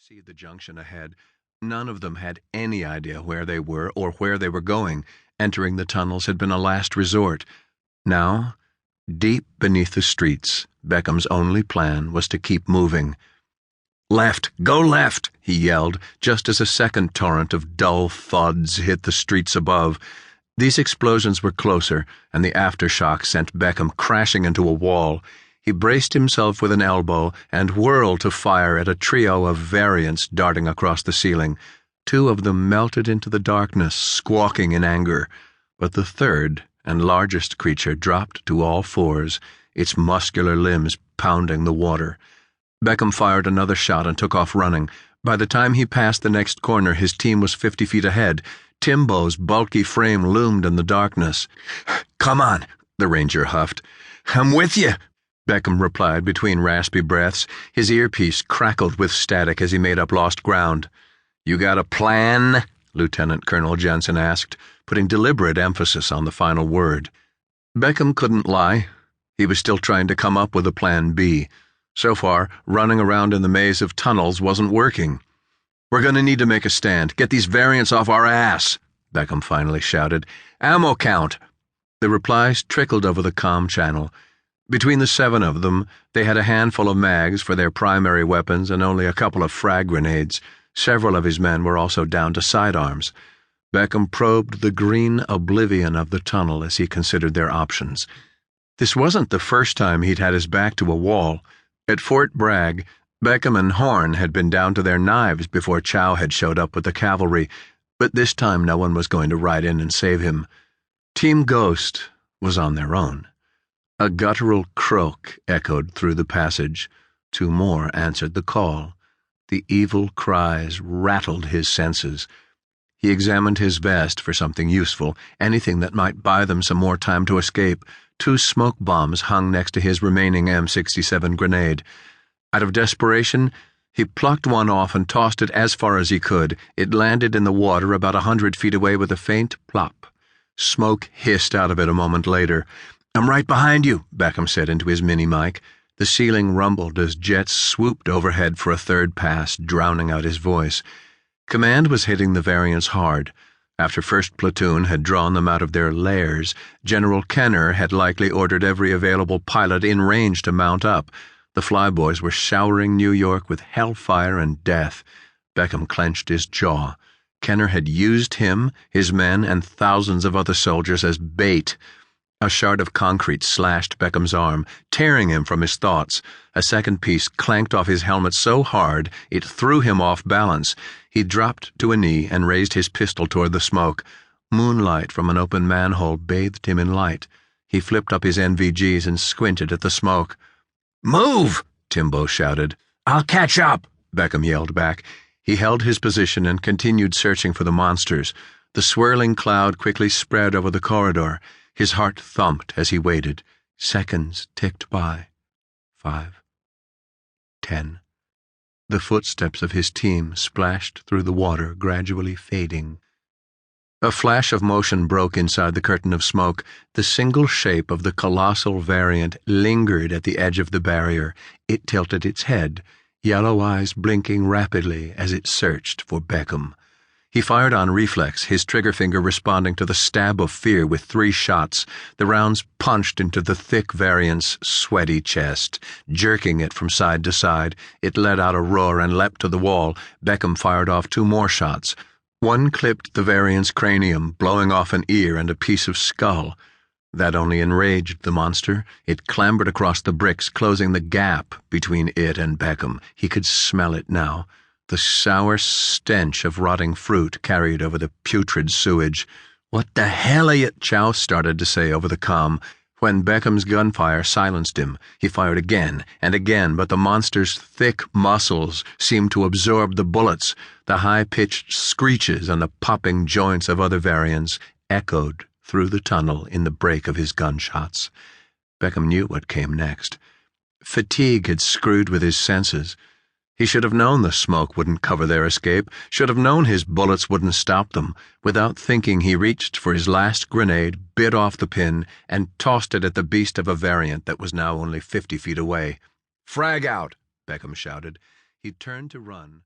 see the junction ahead. None of them had any idea where they were or where they were going. Entering the tunnels had been a last resort. Now, deep beneath the streets, Beckham's only plan was to keep moving. "Left! Go left!" he yelled, just as a second torrent of dull thuds hit the streets above. These explosions were closer, and the aftershock sent Beckham crashing into a wall. He braced himself with an elbow and whirled to fire at a trio of variants darting across the ceiling. Two of them melted into the darkness, squawking in anger, but the third and largest creature dropped to all fours, its muscular limbs pounding the water. Beckham fired another shot and took off running. By the time he passed the next corner, his team was 50 feet ahead. Timbo's bulky frame loomed in the darkness. "Come on," the ranger huffed. "I'm with you," Beckham replied between raspy breaths. His earpiece crackled with static as he made up lost ground. "You got a plan?" Lieutenant Colonel Jensen asked, putting deliberate emphasis on the final word. Beckham couldn't lie. He was still trying to come up with a plan B. So far, running around in the maze of tunnels wasn't working. "We're going to need to make a stand. Get these variants off our ass," Beckham finally shouted. "Ammo count." The replies trickled over the comm channel. Between the 7 of them, they had a handful of mags for their primary weapons and only a couple of frag grenades. Several of his men were also down to sidearms. Beckham probed the green oblivion of the tunnel as he considered their options. This wasn't the first time he'd had his back to a wall. At Fort Bragg, Beckham and Horn had been down to their knives before Chow had showed up with the cavalry, but this time no one was going to ride in and save him. Team Ghost was on their own. A guttural croak echoed through the passage. 2 more answered the call. The evil cries rattled his senses. He examined his vest for something useful, anything that might buy them some more time to escape. 2 smoke bombs hung next to his remaining M67 grenade. Out of desperation, he plucked one off and tossed it as far as he could. It landed in the water about 100 feet away with a faint plop. Smoke hissed out of it a moment later. "I'm right behind you," Beckham said into his mini-mic. The ceiling rumbled as jets swooped overhead for a third pass, drowning out his voice. Command was hitting the variants hard. After 1st Platoon had drawn them out of their lairs, General Kennor had likely ordered every available pilot in range to mount up. The flyboys were showering New York with hellfire and death. Beckham clenched his jaw. Kennor had used him, his men, and thousands of other soldiers as bait. A shard of concrete slashed Beckham's arm, tearing him from his thoughts. A second piece clanked off his helmet so hard it threw him off balance. He dropped to a knee and raised his pistol toward the smoke. Moonlight from an open manhole bathed him in light. He flipped up his NVGs and squinted at the smoke. "Move!" Timbo shouted. "I'll catch up!" Beckham yelled back. He held his position and continued searching for the monsters. The swirling cloud quickly spread over the corridor. His heart thumped as he waited. Seconds ticked by. 5. 10. The footsteps of his team splashed through the water, gradually fading. A flash of motion broke inside the curtain of smoke. The single shape of the colossal variant lingered at the edge of the barrier. It tilted its head, yellow eyes blinking rapidly as it searched for Beckham. He fired on reflex, his trigger finger responding to the stab of fear with 3 shots. The rounds punched into the thick variant's sweaty chest, jerking it from side to side. It let out a roar and leapt to the wall. Beckham fired off 2 more shots. One clipped the variant's cranium, blowing off an ear and a piece of skull. That only enraged the monster. It clambered across the bricks, closing the gap between it and Beckham. He could smell it now. The sour stench of rotting fruit carried over the putrid sewage. "What the hell are you?" Chow started to say over the comm. When Beckham's gunfire silenced him, he fired again and again, but the monster's thick muscles seemed to absorb the bullets. The high-pitched screeches and the popping joints of other variants echoed through the tunnel in the break of his gunshots. Beckham knew what came next. Fatigue had screwed with his senses. He should have known the smoke wouldn't cover their escape, should have known his bullets wouldn't stop them. Without thinking, he reached for his last grenade, bit off the pin, and tossed it at the beast of a variant that was now only 50 feet away. "Frag out!" Beckham shouted. He turned to run,